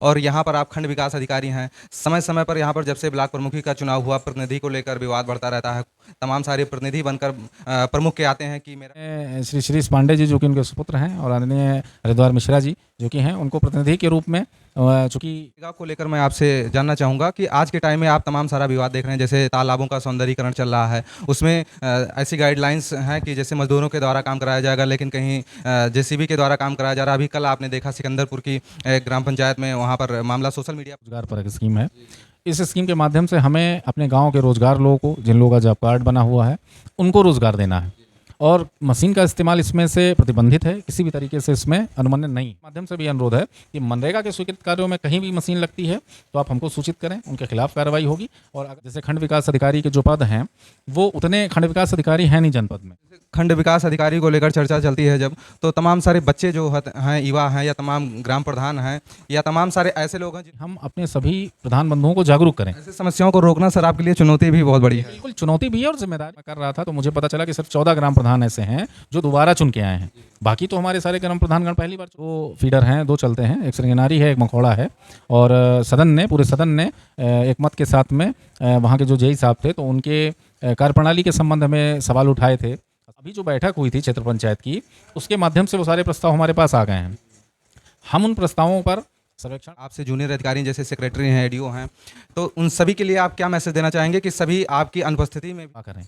और यहाँ पर आप खंड विकास अधिकारी हैं। समय समय पर यहाँ पर जब से ब्लॉक प्रमुखी का चुनाव हुआ, प्रतिनिधि को लेकर विवाद बढ़ता रहता है। तमाम सारे प्रतिनिधि बनकर प्रमुख के आते हैं कि मेरा श्री श्रीश पांडे जी जो कि उनके सुपुत्र हैं और आदरणीय हरिद्वार मिश्रा जी जो कि हैं उनको प्रतिनिधि के रूप में चूँकि को लेकर मैं आपसे जानना चाहूँगा कि आज के टाइम में आप तमाम सारा विवाद देख रहे हैं, जैसे तालाबों का सौंदर्यीकरण चल रहा है, उसमें ऐसी गाइडलाइंस हैं कि जैसे मजदूरों के द्वारा काम कराया जाएगा, लेकिन कहीं जेसीबी के द्वारा काम कराया जा रहा है। अभी कल आपने देखा सिकंदरपुर की ग्राम पंचायत में, वहाँ पर मामला सोशल मीडिया रोजगार पर एक स्कीम है। इस स्कीम के माध्यम से हमें अपने गांव के रोजगार लोगों को, जिन लोगों का जॉब कार्ड बना हुआ है, उनको रोजगार देना है और मशीन का इस्तेमाल इसमें से प्रतिबंधित है। किसी भी तरीके से इसमें अनुमन्य नहीं। माध्यम से भी अनुरोध है कि मनरेगा के स्वीकृत कार्यों में कहीं भी मशीन लगती है तो आप हमको सूचित करें, उनके खिलाफ कार्रवाई होगी। और जैसे खंड विकास अधिकारी के जो पद हैं वो उतने खंड विकास अधिकारी हैं नहीं जनपद में। खंड विकास अधिकारी को लेकर चर्चा चलती है जब, तो तमाम सारे बच्चे जो हैं, युवा हैं, या तमाम ग्राम प्रधान हैं, या तमाम सारे ऐसे लोग हैं हम अपने सभी प्रधान बंधुओं को जागरूक करें। ऐसी समस्याओं को रोकना सर आपके लिए चुनौती भी बहुत बड़ी है। बिल्कुल चुनौती भी है और जिम्मेदारी कर रहा था तो मुझे पता चला कि सिर्फ 14 ग्राम प्रधान ऐसे हैं जो दोबारा चुन के आए हैं। बाकी तो हमारे सारे ग्राम प्रधानगण पहली बार। दो फीडर हैं, दो चलते हैं, एक श्रृंगनारी है, एक मखौड़ा है। और पूरे सदन ने एक मत के साथ में वहाँ के जो जेई साहब थे तो उनके कार्यप्रणाली के संबंध में सवाल उठाए थे। अभी जो बैठक हुई थी क्षेत्र पंचायत की, उसके माध्यम से वो सारे प्रस्ताव हमारे पास आ गए हैं। हम उन प्रस्तावों पर सर्वेक्षण। आपसे जूनियर अधिकारी जैसे सेक्रेटरी हैं, एडीओ हैं, तो उन सभी के लिए आप क्या मैसेज देना चाहेंगे कि सभी आपकी अनुपस्थिति में करें,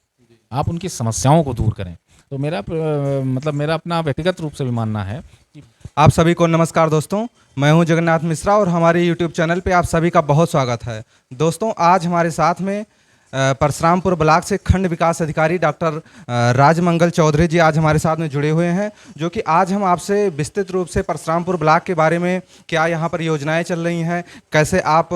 आप उनकी समस्याओं को दूर करें। तो मेरा अपना व्यक्तिगत रूप से भी मानना है कि आप सभी को नमस्कार दोस्तों, मैं हूं जगन्नाथ मिश्रा और हमारे यूट्यूब चैनल पे आप सभी का बहुत स्वागत है। दोस्तों, आज हमारे साथ में परशुरामपुर ब्लॉक से खंड विकास अधिकारी डॉक्टर राजमंगल चौधरी जी आज हमारे साथ में जुड़े हुए हैं, जो कि आज हम आपसे विस्तृत रूप से परशुरामपुर ब्लॉक के बारे में, क्या यहाँ पर योजनाएं चल रही हैं, कैसे आप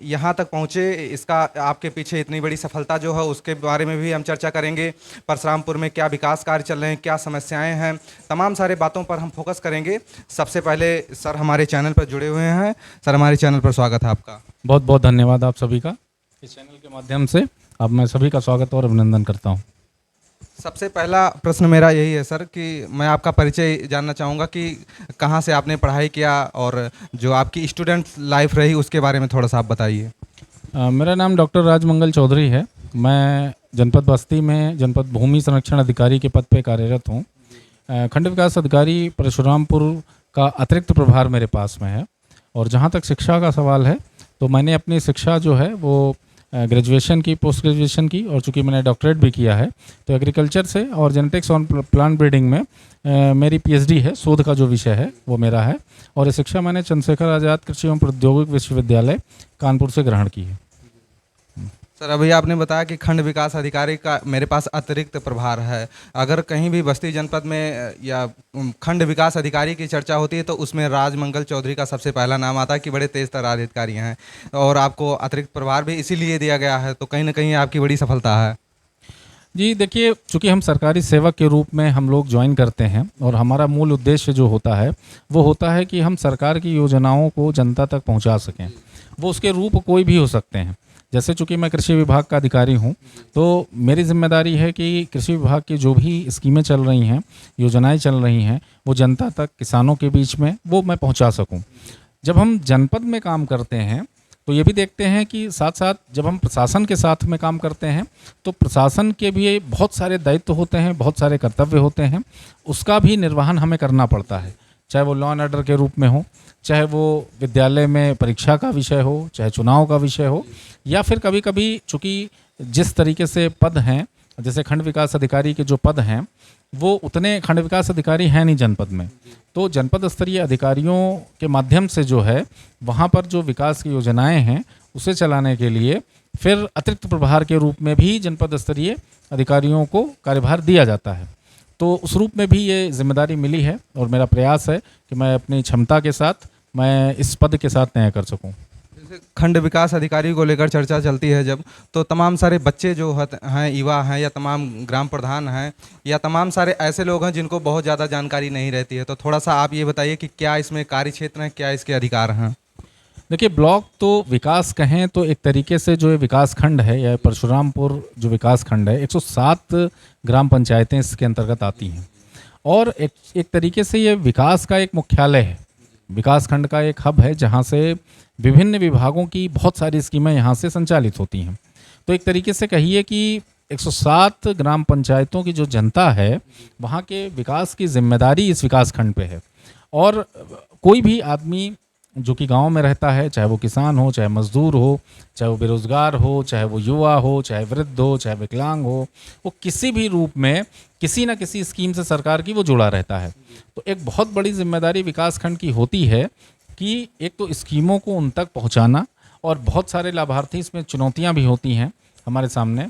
यहाँ तक पहुँचे, इसका आपके पीछे इतनी बड़ी सफलता जो है उसके बारे में भी हम चर्चा करेंगे। परशुरामपुर में क्या विकास कार्य चल रहे हैं, क्या समस्याएँ हैं, तमाम सारे बातों पर हम फोकस करेंगे। सबसे पहले सर हमारे चैनल पर जुड़े हुए हैं, सर हमारे चैनल पर स्वागत है आपका। बहुत बहुत धन्यवाद आप सभी का। इस चैनल के माध्यम से अब मैं सभी का स्वागत और अभिनंदन करता हूं। सबसे पहला प्रश्न मेरा यही है सर कि मैं आपका परिचय जानना चाहूँगा कि कहाँ से आपने पढ़ाई किया और जो आपकी स्टूडेंट लाइफ रही उसके बारे में थोड़ा सा आप बताइए। मेरा नाम डॉक्टर राजमंगल चौधरी है। मैं जनपद बस्ती में जनपद भूमि संरक्षण अधिकारी के पद पे कार्यरत हूँ। खंड विकास अधिकारी परशुरामपुर का अतिरिक्त प्रभार मेरे पास में है। और जहाँ तक शिक्षा का सवाल है तो मैंने अपनी शिक्षा जो है वो ग्रेजुएशन की, पोस्ट ग्रेजुएशन की, और चूँकि मैंने डॉक्टरेट भी किया है तो एग्रीकल्चर से और जेनेटिक्स और प्लांट ब्रीडिंग में मेरी पीएचडी है। शोध का जो विषय है वो मेरा है। और ये शिक्षा मैंने चंद्रशेखर आज़ाद कृषि एवं प्रौद्योगिक विश्वविद्यालय कानपुर से ग्रहण की है। सर अभी आपने बताया कि खंड विकास अधिकारी का मेरे पास अतिरिक्त प्रभार है। अगर कहीं भी बस्ती जनपद में या खंड विकास अधिकारी की चर्चा होती है तो उसमें राजमंगल चौधरी का सबसे पहला नाम आता है कि बड़े तेज तर्रार अधिकारी हैं, और आपको अतिरिक्त प्रभार भी इसीलिए दिया गया है, तो कहीं ना कहीं आपकी बड़ी सफलता है। जी देखिए, चूँकि हम सरकारी सेवक के रूप में हम लोग ज्वाइन करते हैं और हमारा मूल उद्देश्य जो होता है वो होता है कि हम सरकार की योजनाओं को जनता तक पहुंचा सकें। वो उसके रूप कोई भी हो सकते हैं। जैसे चूँकि मैं कृषि विभाग का अधिकारी हूँ तो मेरी जिम्मेदारी है कि कृषि विभाग की जो भी स्कीमें चल रही हैं, योजनाएं चल रही हैं, वो जनता तक, किसानों के बीच में वो मैं पहुँचा सकूँ। जब हम जनपद में काम करते हैं तो ये भी देखते हैं कि साथ साथ जब हम प्रशासन के साथ में काम करते हैं तो प्रशासन के भी बहुत सारे दायित्व होते हैं, बहुत सारे कर्तव्य होते हैं, उसका भी निर्वहन हमें करना पड़ता है। चाहे वो लॉ एंड ऑर्डर के रूप में हो, चाहे वो विद्यालय में परीक्षा का विषय हो, चाहे चुनाव का विषय हो, या फिर कभी कभी चूँकि जिस तरीके से पद हैं, जैसे खंड विकास अधिकारी के जो पद हैं वो उतने खंड विकास अधिकारी हैं नहीं जनपद में, तो जनपद स्तरीय अधिकारियों के माध्यम से जो है वहाँ पर जो विकास की योजनाएं हैं उसे चलाने के लिए फिर अतिरिक्त प्रभार के रूप में भी जनपद स्तरीय अधिकारियों को कार्यभार दिया जाता है। तो उस रूप में भी ये जिम्मेदारी मिली है और मेरा प्रयास है कि मैं अपनी क्षमता के साथ मैं इस पद के साथ न्याय कर सकूं। जैसे खंड विकास अधिकारी को लेकर चर्चा चलती है जब, तो तमाम सारे बच्चे जो हैं, युवा हैं, या तमाम ग्राम प्रधान हैं, या तमाम सारे ऐसे लोग हैं जिनको बहुत ज़्यादा जानकारी नहीं रहती है, तो थोड़ा सा आप ये बताइए कि क्या इसमें कार्य क्षेत्र हैं, क्या इसके अधिकार हैं। देखिए, ब्लॉक तो विकास कहें तो एक तरीके से जो विकास खंड है या परशुरामपुर जो विकास खंड है 107 ग्राम पंचायतें इसके अंतर्गत आती हैं और एक तरीके से ये विकास का एक मुख्यालय है। विकासखंड का एक हब है जहाँ से विभिन्न विभागों की बहुत सारी स्कीमें यहाँ से संचालित होती हैं। तो एक तरीके से कहिए कि 107 ग्राम पंचायतों की जो जनता है, वहाँ के विकास की जिम्मेदारी इस विकासखंड पे है। और कोई भी आदमी जो कि गांव में रहता है, चाहे वो किसान हो, चाहे मजदूर हो, चाहे वो बेरोजगार हो, चाहे वो युवा हो, चाहे वृद्ध हो, चाहे विकलांग हो, वो किसी भी रूप में किसी न किसी स्कीम से सरकार की वो जुड़ा रहता है। तो एक बहुत बड़ी जिम्मेदारी विकासखंड की होती है कि एक तो स्कीमों को उन तक पहुंचाना, और बहुत सारे लाभार्थी, इसमें चुनौतियां भी होती हैं हमारे सामने।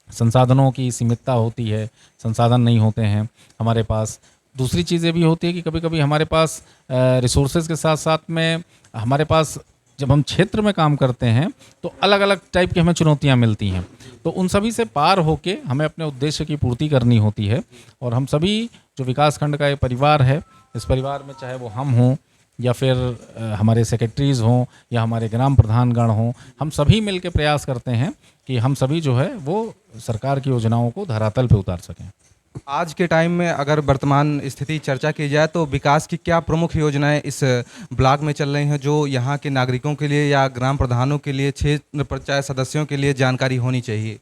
संसाधनों की सीमितता होती है, संसाधन नहीं होते हैं हमारे पास। दूसरी चीज़ें भी होती है कि कभी कभी हमारे पास रिसोर्सेज के साथ साथ में हमारे पास, जब हम क्षेत्र में काम करते हैं तो अलग अलग टाइप की हमें चुनौतियां मिलती हैं। तो उन सभी से पार होके हमें अपने उद्देश्य की पूर्ति करनी होती है। और हम सभी जो विकासखंड का एक परिवार है, इस परिवार में चाहे वो हम हों या फिर हमारे सेक्रेटरीज़ हों या हमारे ग्राम प्रधानगण हों, हम सभी मिल के प्रयास करते हैं कि हम सभी जो है वो सरकार की योजनाओं को धरातल पे उतार सकें। आज के टाइम में अगर वर्तमान स्थिति चर्चा की जाए तो विकास की क्या प्रमुख योजनाएं इस ब्लॉक में चल रही हैं जो यहाँ के नागरिकों के लिए या ग्राम प्रधानों के लिए, क्षेत्र पंचायत सदस्यों के लिए जानकारी होनी चाहिए?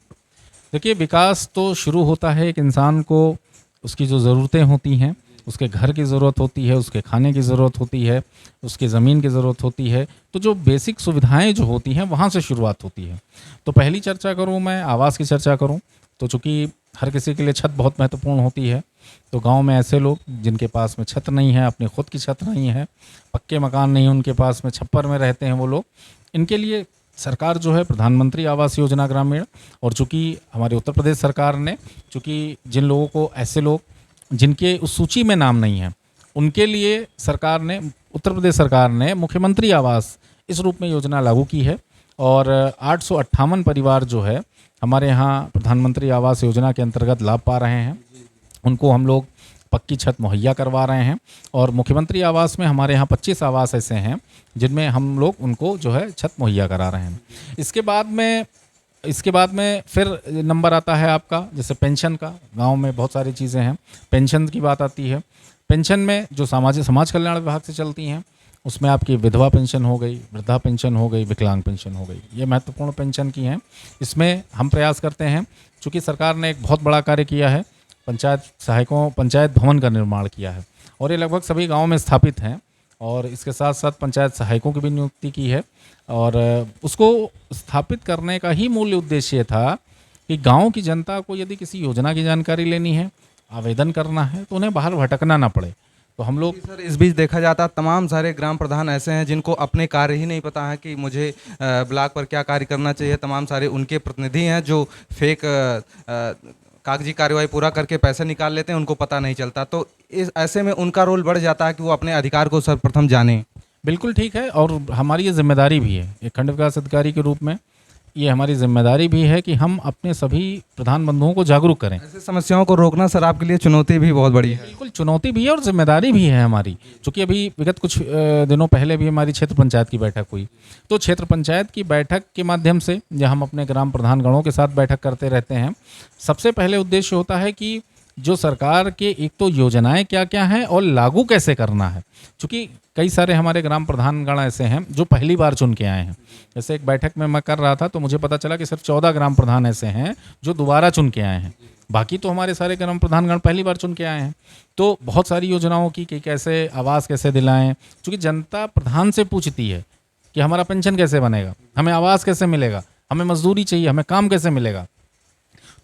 देखिए, विकास तो शुरू होता है एक इंसान को, उसकी जो ज़रूरतें होती हैं, उसके घर की ज़रूरत होती है, उसके खाने की ज़रूरत होती है, उसकी ज़मीन की ज़रूरत होती है। तो जो बेसिक सुविधाएं जो होती हैं वहाँ से शुरुआत होती है। तो पहली चर्चा करूँ, मैं आवास की चर्चा करूँ, तो चूँकि हर किसी के लिए छत बहुत महत्वपूर्ण होती है। तो गांव में ऐसे लोग जिनके पास में छत नहीं है, अपनी खुद की छत नहीं है, पक्के मकान नहीं, उनके पास में छप्पर में रहते हैं वो लोग, इनके लिए सरकार जो है प्रधानमंत्री आवास योजना ग्रामीण, और चूँकि हमारे उत्तर प्रदेश सरकार ने, चूँकि जिन लोगों को, ऐसे लोग जिनके उस सूची में नाम नहीं है, उनके लिए सरकार ने, उत्तर प्रदेश सरकार ने मुख्यमंत्री आवास इस रूप में योजना लागू की है। और 858 परिवार जो है हमारे यहाँ प्रधानमंत्री आवास योजना के अंतर्गत लाभ पा रहे हैं। उनको हम लोग पक्की छत मुहैया करवा रहे हैं। और मुख्यमंत्री आवास में हमारे यहाँ 25 आवास ऐसे हैं जिनमें हम लोग उनको जो है छत मुहैया करा रहे हैं। इसके बाद में फिर नंबर आता है आपका, जैसे पेंशन का। गांव में बहुत सारी चीज़ें हैं, पेंशन की बात आती है। पेंशन में जो समाज कल्याण विभाग से चलती हैं, उसमें आपकी विधवा पेंशन हो गई, वृद्धा पेंशन हो गई, विकलांग पेंशन हो गई, ये महत्वपूर्ण पेंशन की हैं। इसमें हम प्रयास करते हैं, चूँकि सरकार ने एक बहुत बड़ा कार्य किया है, पंचायत भवन का निर्माण किया है, और ये लगभग सभी गाँव में स्थापित हैं। और इसके साथ साथ पंचायत सहायकों की भी नियुक्ति की है। और उसको स्थापित करने का ही मूल उद्देश्य था कि गांव की जनता को यदि किसी योजना की जानकारी लेनी है, आवेदन करना है, तो उन्हें बाहर भटकना ना पड़े। तो हम लोग, सर, इस बीच देखा जाता तमाम सारे ग्राम प्रधान ऐसे हैं जिनको अपने कार्य ही नहीं पता है कि मुझे ब्लॉक पर क्या कार्य करना चाहिए। तमाम सारे उनके प्रतिनिधि हैं जो फेक कागजी कार्यवाही पूरा करके पैसे निकाल लेते हैं, उनको पता नहीं चलता। तो इस ऐसे में उनका रोल बढ़ जाता है कि वो अपने अधिकार को सर्वप्रथम जाने। बिल्कुल ठीक है, और हमारी ये जिम्मेदारी भी है, एक खंड विकास अधिकारी के रूप में ये हमारी जिम्मेदारी भी है कि हम अपने सभी प्रधान बंधुओं को जागरूक करें। ऐसे समस्याओं को रोकना सर आपके लिए चुनौती भी बहुत बड़ी है। बिल्कुल चुनौती भी है और जिम्मेदारी भी है हमारी। चूँकि अभी विगत कुछ दिनों पहले भी हमारी क्षेत्र पंचायत की बैठक हुई, तो क्षेत्र पंचायत की बैठक के माध्यम से, जहाँ हम अपने ग्राम प्रधानगणों के साथ बैठक करते रहते हैं, सबसे पहले उद्देश्य होता है कि जो सरकार के एक तो योजनाएं क्या क्या हैं और लागू कैसे करना है। चूँकि कई सारे हमारे ग्राम प्रधानगण ऐसे हैं जो पहली बार चुन के आए हैं। जैसे एक बैठक में मैं कर रहा था तो मुझे पता चला कि सिर्फ 14 ग्राम प्रधान ऐसे हैं जो दोबारा चुन के आए हैं, बाकी तो हमारे सारे ग्राम प्रधानगण पहली बार चुन के आए हैं। तो बहुत सारी योजनाओं की कि कैसे आवास कैसे दिलाएं, क्योंकि जनता प्रधान से पूछती है कि हमारा पेंशन कैसे बनेगा, हमें आवास कैसे मिलेगा, हमें मजदूरी चाहिए, हमें काम कैसे मिलेगा।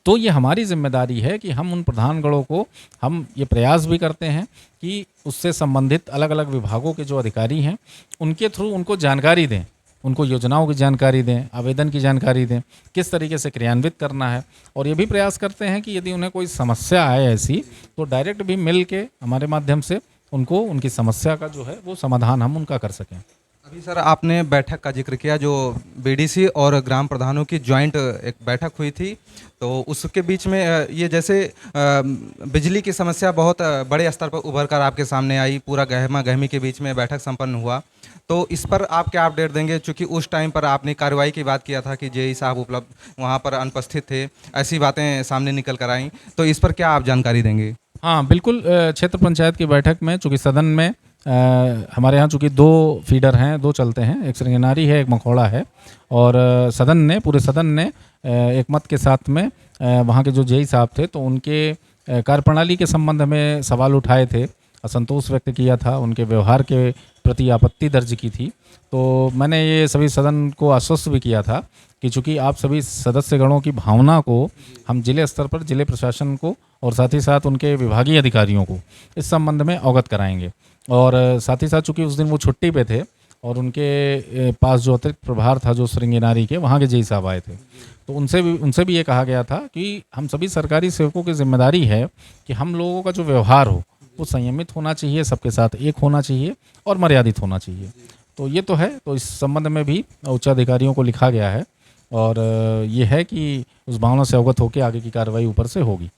तो ये हमारी जिम्मेदारी है कि हम उन प्रधानगणों को, हम ये प्रयास भी करते हैं कि उससे संबंधित अलग अलग विभागों के जो अधिकारी हैं उनके थ्रू उनको जानकारी दें, उनको योजनाओं की जानकारी दें, आवेदन की जानकारी दें, किस तरीके से क्रियान्वित करना है। और ये भी प्रयास करते हैं कि यदि उन्हें कोई समस्या आए ऐसी, तो डायरेक्ट भी मिल के हमारे माध्यम से उनको उनकी समस्या का जो है वो समाधान हम उनका कर सकें। अभी सर आपने बैठक का जिक्र किया, जो बीडीसी और ग्राम प्रधानों की जॉइंट एक बैठक हुई थी, तो उसके बीच में ये जैसे बिजली की समस्या बहुत बड़े स्तर पर उभर कर आपके सामने आई, पूरा गहमा गहमी के बीच में बैठक संपन्न हुआ। तो इस पर आप क्या अपडेट देंगे? चूँकि उस टाइम पर आपने कार्रवाई की बात किया था कि जेई साहब उपलब्ध वहाँ पर अनुपस्थित थे, ऐसी बातें सामने निकल कर आईं, तो इस पर क्या आप जानकारी देंगे? हाँ बिल्कुल, क्षेत्र पंचायत की बैठक में चूँकि सदन में हमारे यहाँ चूँकि 2 फीडर हैं, 2 चलते हैं, एक सिरंगेनारी है, एक मखौड़ा है। और सदन ने, पूरे सदन ने एक मत के साथ में वहाँ के जो जेई साहब थे तो उनके कार्यप्रणाली के संबंध में सवाल उठाए थे, असंतोष व्यक्त किया था, उनके व्यवहार के प्रति आपत्ति दर्ज की थी। तो मैंने ये सभी सदन को आश्वस्त भी किया था कि चूँकि आप सभी सदस्यगणों की भावना को हम जिले स्तर पर जिले प्रशासन को और साथ ही साथ उनके विभागीय अधिकारियों को इस संबंध में अवगत कराएंगे। और साथ ही साथ चूँकि उस दिन वो छुट्टी पे थे और उनके पास जो अतिरिक्त प्रभार था जो सिरंगेनारी के, वहाँ के जेई साहब आए थे, तो उनसे भी ये कहा गया था कि हम सभी सरकारी सेवकों की जिम्मेदारी है कि हम लोगों का जो व्यवहार हो वो संयमित होना चाहिए, सबके साथ एक होना चाहिए और मर्यादित होना चाहिए। तो ये तो है, तो इस संबंध में भी उच्चाधिकारियों को लिखा गया है और ये है कि उस भावना से अवगत होकर आगे की कार्रवाई ऊपर से होगी।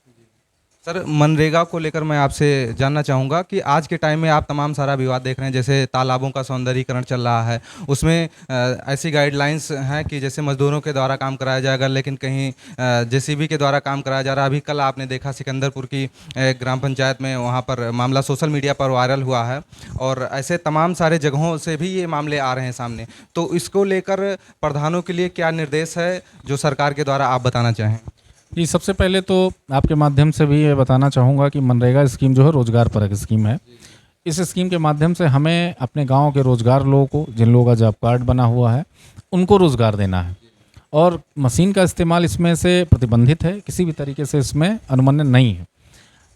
सर, मनरेगा को लेकर मैं आपसे जानना चाहूँगा कि आज के टाइम में आप तमाम सारा विवाद देख रहे हैं, जैसे तालाबों का सौंदर्यीकरण चल रहा है, उसमें ऐसी गाइडलाइंस हैं कि जैसे मजदूरों के द्वारा काम कराया जाएगा, लेकिन कहीं जेसीबी के द्वारा काम कराया जा रहा है। अभी कल आपने देखा सिकंदरपुर की ग्राम पंचायत में, वहाँ पर मामला सोशल मीडिया पर वायरल हुआ है और ऐसे तमाम सारे जगहों से भी ये मामले आ रहे हैं सामने। तो इसको लेकर प्रधानों के लिए क्या निर्देश है जो सरकार के द्वारा आप बताना चाहें? जी, सबसे पहले तो आपके माध्यम से भी ये बताना चाहूँगा कि मनरेगा स्कीम जो है रोजगार परक स्कीम है। इस स्कीम के माध्यम से हमें अपने गांव के रोजगार लोगों को, जिन लोगों का जॉब कार्ड बना हुआ है, उनको रोजगार देना है। और मशीन का इस्तेमाल इसमें से प्रतिबंधित है, किसी भी तरीके से इसमें अनुमन्य नहीं है।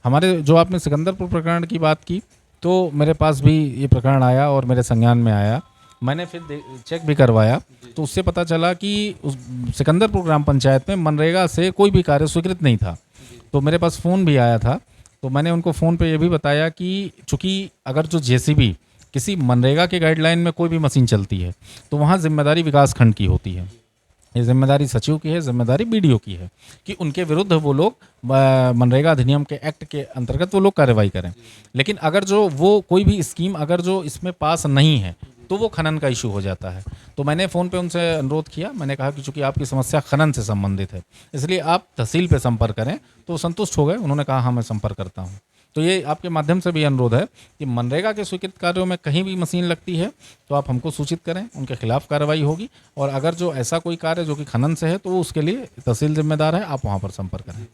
हमारे जो आपने सिकंदरपुर प्रकरण की बात की, तो मेरे पास भी ये प्रकरण आया और मेरे संज्ञान में आया। मैंने फिर चेक भी करवाया तो उससे पता चला कि उस सिकंदरपुर ग्राम पंचायत में मनरेगा से कोई भी कार्य स्वीकृत नहीं था। तो मेरे पास फ़ोन भी आया था, तो मैंने उनको फ़ोन पे ये भी बताया कि चूँकि अगर जो जेसीबी किसी मनरेगा के गाइडलाइन में कोई भी मशीन चलती है तो वहाँ जिम्मेदारी विकास खंड की होती है, ये जिम्मेदारी सचिव की है, जिम्मेदारी बीडीओ की है कि उनके विरुद्ध वो लोग मनरेगा अधिनियम के एक्ट के अंतर्गत वो लोग कार्रवाई करें। लेकिन अगर जो वो कोई भी स्कीम अगर जो इसमें पास नहीं है तो वो खनन का इशू हो जाता है। तो मैंने फ़ोन पे उनसे अनुरोध किया, मैंने कहा कि चूंकि आपकी समस्या खनन से संबंधित है, इसलिए आप तहसील पे संपर्क करें। तो संतुष्ट हो गए, उन्होंने कहा हाँ मैं संपर्क करता हूँ। तो ये आपके माध्यम से भी अनुरोध है कि मनरेगा के स्वीकृत कार्यों में कहीं भी मशीन लगती है तो आप हमको सूचित करें, उनके खिलाफ कार्रवाई होगी। और अगर जो ऐसा कोई कार्य जो कि खनन से है तो वो उसके लिए तहसील जिम्मेदार है, आप वहाँ पर संपर्क करें।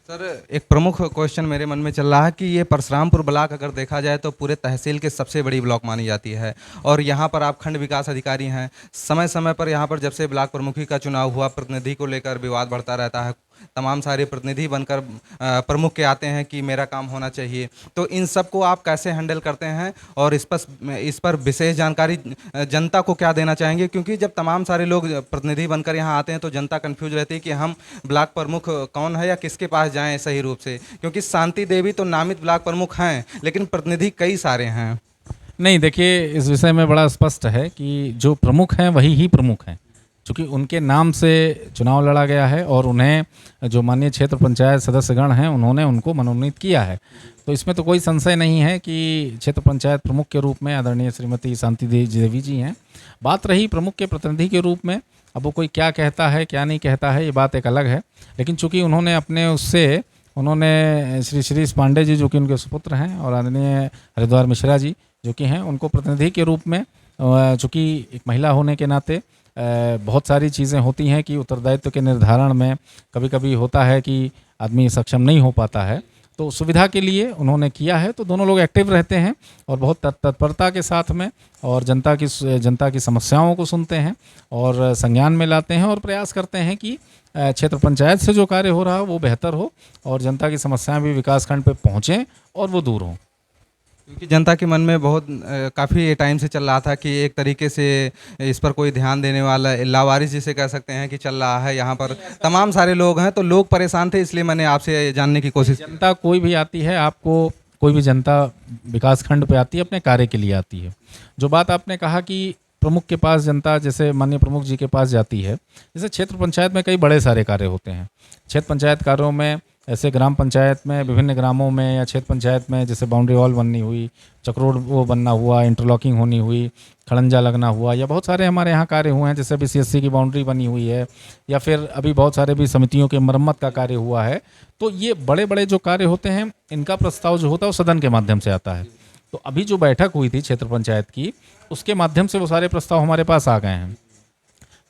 सर, एक प्रमुख क्वेश्चन मेरे मन में चल रहा है कि ये परशुरामपुर ब्लॉक अगर देखा जाए तो पूरे तहसील के सबसे बड़ी ब्लॉक मानी जाती है और यहाँ पर आप खंड विकास अधिकारी हैं। समय समय पर यहाँ पर जब से ब्लॉक प्रमुखी का चुनाव हुआ, प्रतिनिधि को लेकर विवाद बढ़ता रहता है। तमाम सारे प्रतिनिधि बनकर प्रमुख के आते हैं कि मेरा काम होना चाहिए। तो इन सब को आप कैसे हैंडल करते हैं और इस पर विशेष जानकारी जनता को क्या देना चाहेंगे? क्योंकि जब तमाम सारे लोग प्रतिनिधि बनकर यहाँ आते हैं तो जनता कंफ्यूज रहती है कि हम ब्लॉक प्रमुख कौन है या किसके पास जाएं सही रूप से, क्योंकि शांति देवी तो नामित ब्लॉक प्रमुख हैं लेकिन प्रतिनिधि कई सारे हैं। नहीं, देखिए इस विषय में बड़ा स्पष्ट है कि जो प्रमुख हैं वही ही प्रमुख हैं, क्योंकि उनके नाम से चुनाव लड़ा गया है और उन्हें जो माननीय क्षेत्र पंचायत सदस्यगण हैं उन्होंने उनको मनोनीत किया है। तो इसमें तो कोई संशय नहीं है कि क्षेत्र पंचायत प्रमुख के रूप में आदरणीय श्रीमती शांति देवी जी हैं। बात रही प्रमुख के प्रतिनिधि के रूप में, अब वो कोई क्या कहता है क्या नहीं कहता है ये बात एक अलग है। लेकिन चूँकि उन्होंने अपने उन्होंने श्री श्रीश पांडे जी जो कि उनके सुपुत्र हैं और आदरणीय हरिद्वार मिश्रा जी जो कि हैं, उनको प्रतिनिधि के रूप में, चूँकि एक महिला होने के नाते बहुत सारी चीज़ें होती हैं कि उत्तरदायित्व के निर्धारण में कभी कभी होता है कि आदमी सक्षम नहीं हो पाता है, तो सुविधा के लिए उन्होंने किया है। तो दोनों लोग एक्टिव रहते हैं और बहुत तत्परता के साथ में और जनता की समस्याओं को सुनते हैं और संज्ञान में लाते हैं और प्रयास करते हैं कि क्षेत्र पंचायत से जो कार्य हो रहा है वो बेहतर हो और जनता की समस्याएं भी विकासखंड पे पहुँचें और वो दूर हों। क्योंकि जनता के मन में बहुत काफ़ी टाइम से चल रहा था कि एक तरीके से इस पर कोई ध्यान देने वाला, लावारिस जिसे कह सकते हैं कि चल रहा है। यहाँ पर तमाम सारे लोग हैं तो लोग परेशान थे, इसलिए मैंने आपसे जानने की कोशिश। जनता कोई भी आती है, आपको कोई भी जनता विकासखंड पे आती है अपने कार्य के लिए आती है। जो बात आपने कहा कि प्रमुख के पास जनता जैसे माननीय प्रमुख जी के पास जाती है, जैसे क्षेत्र पंचायत में कई बड़े सारे कार्य होते हैं। क्षेत्र पंचायत कार्यों में ऐसे ग्राम पंचायत में विभिन्न ग्रामों में या क्षेत्र पंचायत में जैसे बाउंड्री वॉल बननी हुई, चक्रोड वो बनना हुआ, इंटरलॉकिंग होनी हुई, खड़ंजा लगना हुआ, या बहुत सारे हमारे यहाँ कार्य हुए हैं जैसे अभी CSC की बाउंड्री बनी हुई है या फिर अभी बहुत सारे भी समितियों के मरम्मत का कार्य हुआ है। तो ये बड़े बड़े जो कार्य होते हैं इनका प्रस्ताव जो होता है वो सदन के माध्यम से आता है तो अभी जो बैठक हुई थी क्षेत्र पंचायत की, उसके माध्यम से वो सारे प्रस्ताव हमारे पास आ गए हैं।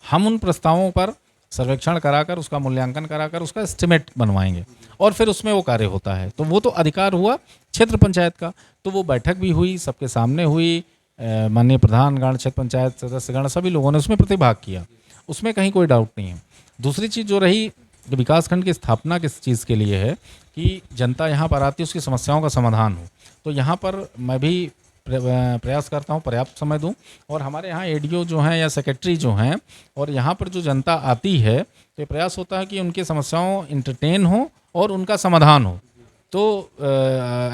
हम उन प्रस्तावों पर सर्वेक्षण कराकर, उसका मूल्यांकन कराकर, उसका एस्टिमेट बनवाएंगे और फिर उसमें वो कार्य होता है। तो वो तो अधिकार हुआ क्षेत्र पंचायत का। तो वो बैठक भी हुई, सबके सामने हुई, माननीय प्रधानगण, क्षेत्र पंचायत सदस्यगण, सभी लोगों ने उसमें प्रतिभाग किया, उसमें कहीं कोई डाउट नहीं है। दूसरी चीज़ जो रही, विकास खंड की स्थापना किस चीज़ के लिए है कि जनता यहाँ पर आती है, उसकी समस्याओं का समाधान हो। तो यहाँ पर मैं भी प्रयास करता हूँ पर्याप्त समय दूँ, और हमारे यहाँ एडीओ जो हैं या सेक्रेटरी जो हैं, और यहाँ पर जो जनता आती है, तो ये प्रयास होता है कि उनकी समस्याओं इंटरटेन हो और उनका समाधान हो। तो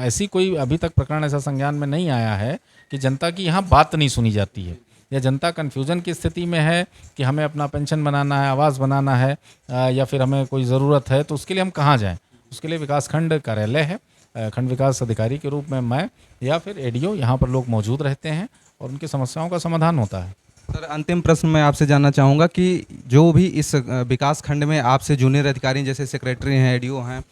ऐसी कोई अभी तक प्रकरण ऐसा संज्ञान में नहीं आया है कि जनता की यहाँ बात नहीं सुनी जाती है, या जनता कन्फ्यूज़न की स्थिति में है कि हमें अपना पेंशन बनाना है, आवास बनाना है, या फिर हमें कोई ज़रूरत है, तो उसके लिए हम कहाँ जाएँ? उसके लिए विकास खंड कार्यालय है, खंड विकास अधिकारी के रूप में मैं या फिर एडीओ, यहाँ पर लोग मौजूद रहते हैं और उनकी समस्याओं का समाधान होता है। सर, अंतिम प्रश्न मैं आपसे जानना चाहूँगा कि जो भी इस विकास खंड में आपसे जूनियर अधिकारी जैसे सेक्रेटरी हैं, एडीओ हैं,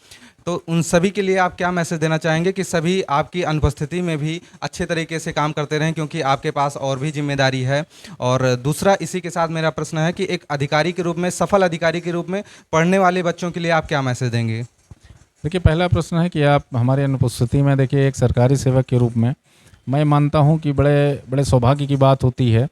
तो उन सभी के लिए आप क्या मैसेज देना चाहेंगे कि सभी आपकी अनुपस्थिति में भी अच्छे तरीके से काम करते रहें, क्योंकि आपके पास और भी जिम्मेदारी है। और दूसरा, इसी के साथ मेरा प्रश्न है कि एक अधिकारी के रूप में, सफल अधिकारी के रूप में पढ़ने वाले बच्चों के लिए आप क्या मैसेज देंगे? देखिए, पहला प्रश्न है कि आप हमारी अनुपस्थिति में, देखिए एक सरकारी सेवक के रूप में मैं मानता हूँ कि बड़े बड़े सौभाग्य की बात होती है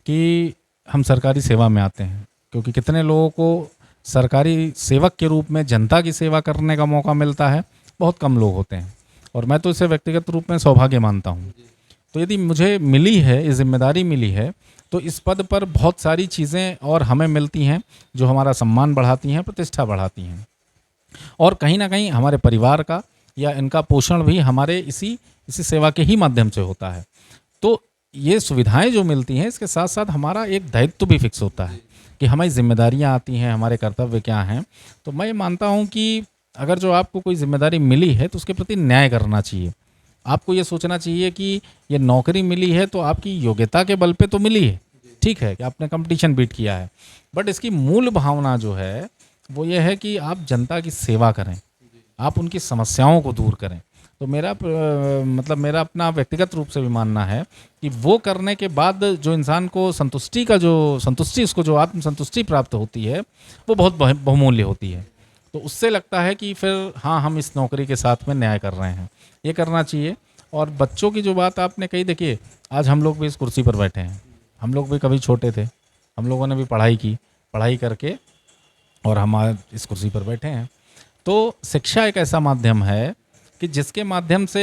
कि हम सरकारी सेवा में आते हैं, क्योंकि कितने लोगों को सरकारी सेवक के रूप में जनता की सेवा करने का मौका मिलता है, बहुत कम लोग होते हैं, और मैं तो इसे व्यक्तिगत रूप में सौभाग्य मानता हूँ। तो यदि मुझे मिली है, ये जिम्मेदारी मिली है, तो इस पद पर बहुत सारी चीज़ें और हमें मिलती हैं जो हमारा सम्मान बढ़ाती हैं, प्रतिष्ठा बढ़ाती हैं, और कहीं ना कहीं हमारे परिवार का या इनका पोषण भी हमारे इसी इसी सेवा के ही माध्यम से होता है। तो ये सुविधाएं जो मिलती हैं, इसके साथ साथ हमारा एक दायित्व भी फिक्स होता है कि हमारी जिम्मेदारियां आती हैं, हमारे कर्तव्य क्या हैं। तो मैं मानता हूं कि अगर जो आपको कोई जिम्मेदारी मिली है तो उसके प्रति न्याय करना चाहिए। आपको ये सोचना चाहिए कि ये नौकरी मिली है तो आपकी योग्यता के बल पे तो मिली है, ठीक है कि आपने कंपटीशन बीट किया है, बट इसकी मूल भावना जो है वो ये है कि आप जनता की सेवा करें, आप उनकी समस्याओं को दूर करें। तो मेरा मतलब मेरा अपना व्यक्तिगत रूप से भी मानना है कि वो करने के बाद जो इंसान को संतुष्टि उसको जो आत्म संतुष्टि प्राप्त होती है, वो बहुत बहुमूल्य होती है। तो उससे लगता है कि फिर हाँ, हम इस नौकरी के साथ में न्याय कर रहे हैं, ये करना चाहिए। और बच्चों की जो बात आपने कही, देखिए आज हम लोग भी इस कुर्सी पर बैठे हैं, हम लोग भी कभी छोटे थे, हम लोगों ने भी पढ़ाई की, पढ़ाई करके और हम आज इस कुर्सी पर बैठे हैं। तो शिक्षा एक ऐसा माध्यम है कि जिसके माध्यम से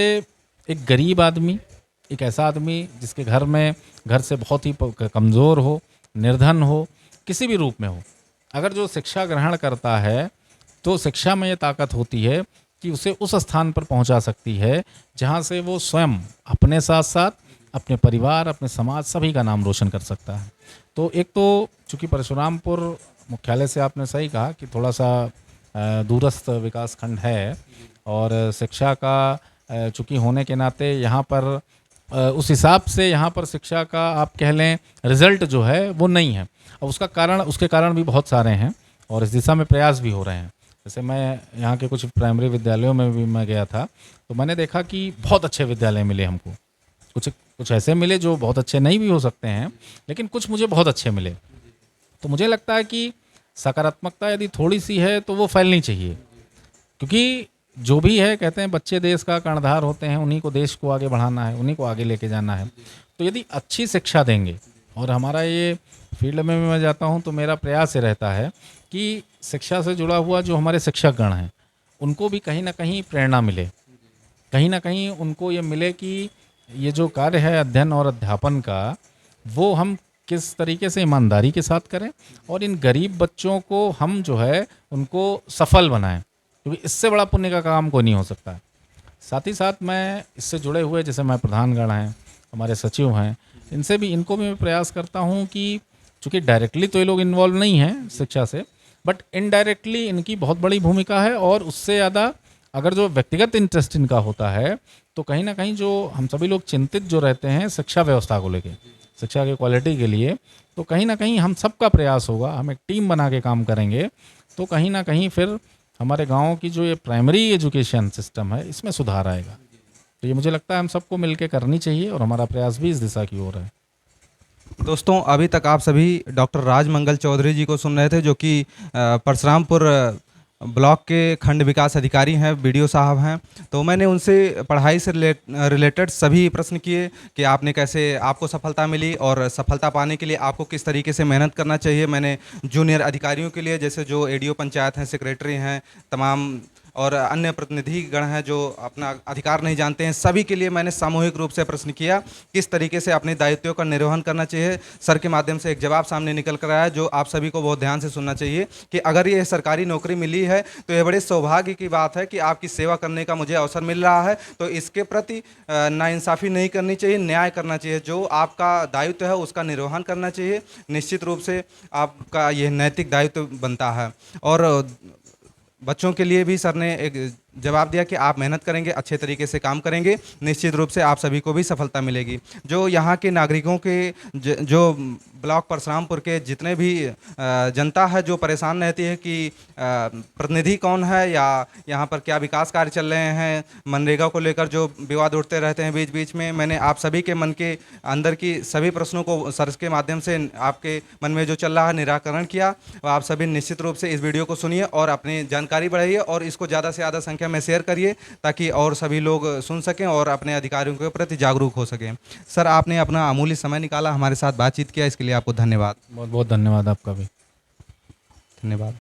एक गरीब आदमी, एक ऐसा आदमी जिसके घर से बहुत ही कमज़ोर हो, निर्धन हो, किसी भी रूप में हो, अगर जो शिक्षा ग्रहण करता है, तो शिक्षा में ये ताकत होती है कि उसे उस स्थान पर पहुंचा सकती है जहां से वो स्वयं अपने साथ साथ अपने परिवार, अपने समाज, सभी का नाम रोशन कर सकता है। तो एक तो चूँकि परशुरामपुर मुख्यालय से आपने सही कहा कि थोड़ा सा दूरस्थ विकास खंड है, और शिक्षा का चूँकि होने के नाते यहाँ पर उस हिसाब से यहाँ पर शिक्षा का आप कह लें रिज़ल्ट जो है वो नहीं है। अब उसके कारण भी बहुत सारे हैं और इस दिशा में प्रयास भी हो रहे हैं। जैसे मैं यहाँ के कुछ प्राइमरी विद्यालयों में भी मैं गया था, तो मैंने देखा कि बहुत अच्छे विद्यालय मिले हमको। कुछ ऐसे मिले जो बहुत अच्छे नहीं भी हो सकते हैं, लेकिन कुछ मुझे बहुत अच्छे मिले। तो मुझे लगता है कि सकारात्मकता यदि थोड़ी सी है तो वो फैलनी चाहिए, क्योंकि जो भी है, कहते हैं बच्चे देश का कर्णधार होते हैं, उन्हीं को देश को आगे बढ़ाना है, उन्हीं को आगे लेके जाना है। तो यदि अच्छी शिक्षा देंगे, और हमारा ये फील्ड में भी मैं जाता हूँ तो मेरा प्रयास ये रहता है कि शिक्षा से जुड़ा हुआ जो हमारे शिक्षकगण हैं, उनको भी कहीं ना कहीं प्रेरणा मिले, कहीं ना कहीं उनको ये मिले कि ये जो कार्य है अध्ययन और अध्यापन का, वो हम किस तरीके से ईमानदारी के साथ करें और इन गरीब बच्चों को हम जो है उनको सफल बनाएं, क्योंकि इससे बड़ा पुण्य का काम कोई नहीं हो सकता है। साथ ही साथ मैं इससे जुड़े हुए, जैसे मैं प्रधानगण हैं, हमारे सचिव हैं, इनको भी मैं प्रयास करता हूं कि चूँकि डायरेक्टली तो ये लोग इन्वॉल्व नहीं हैं शिक्षा से, बट इनडायरेक्टली इनकी बहुत बड़ी भूमिका है। और उससे ज़्यादा अगर जो व्यक्तिगत इंटरेस्ट इनका होता है, तो कहीं ना कहीं जो हम सभी लोग चिंतित जो रहते हैं शिक्षा व्यवस्था को लेकर, शिक्षा की क्वालिटी के लिए, तो कहीं ना कहीं हम सबका प्रयास होगा, हम एक टीम बना के काम करेंगे, तो कहीं ना कहीं फिर हमारे गाँव की जो ये प्राइमरी एजुकेशन सिस्टम है, इसमें सुधार आएगा। तो ये मुझे लगता है हम सबको मिलकर करनी चाहिए और हमारा प्रयास भी इस दिशा की ओर है। दोस्तों अभी तक आप सभी डॉक्टर राजमंगल चौधरी जी को सुन रहे थे, जो कि परशुरामपुर ब्लॉक के खंड विकास अधिकारी हैं, बीडीओ साहब हैं। तो मैंने उनसे पढ़ाई से रिलेटेड सभी प्रश्न किए कि आपने कैसे, आपको सफलता मिली और सफलता पाने के लिए आपको किस तरीके से मेहनत करना चाहिए। मैंने जूनियर अधिकारियों के लिए, जैसे जो एडीओ पंचायत हैं, सेक्रेटरी हैं, तमाम और अन्य प्रतिनिधि गण हैं जो अपना अधिकार नहीं जानते हैं, सभी के लिए मैंने सामूहिक रूप से प्रश्न किया किस तरीके से अपने दायित्वों का निर्वहन करना चाहिए। सर के माध्यम से एक जवाब सामने निकल कर आया जो आप सभी को बहुत ध्यान से सुनना चाहिए कि अगर ये सरकारी नौकरी मिली है तो ये बड़े सौभाग्य की बात है कि आपकी सेवा करने का मुझे अवसर मिल रहा है। तो इसके प्रति नाइंसाफ़ी नहीं करनी चाहिए, न्याय करना चाहिए, जो आपका दायित्व है उसका निर्वहन करना चाहिए। निश्चित रूप से आपका यह नैतिक दायित्व बनता है। और बच्चों के लिए भी सर ने एक जवाब दिया कि आप मेहनत करेंगे, अच्छे तरीके से काम करेंगे, निश्चित रूप से आप सभी को भी सफलता मिलेगी। जो यहाँ के नागरिकों के जो ब्लॉक परशुरामपुर के जितने भी जनता है जो परेशान रहती है कि प्रतिनिधि कौन है या यहाँ पर क्या विकास कार्य चल रहे हैं, मनरेगा को लेकर जो विवाद उठते रहते हैं बीच बीच में, मैंने आप सभी के मन के अंदर की सभी प्रश्नों को सर के माध्यम से आपके मन में जो चल रहा है निराकरण किया। आप सभी निश्चित रूप से इस वीडियो को सुनिए और अपनी जानकारी बढ़ाइए और इसको ज़्यादा से ज़्यादा संख्या में शेयर करिए ताकि और सभी लोग सुन सकें और अपने अधिकारियों के प्रति जागरूक हो सकें। सर आपने अपना अमूल्य समय निकाला, हमारे साथ बातचीत किया, इसके लिए आपको धन्यवाद। बहुत बहुत धन्यवाद आपका भी। धन्यवाद।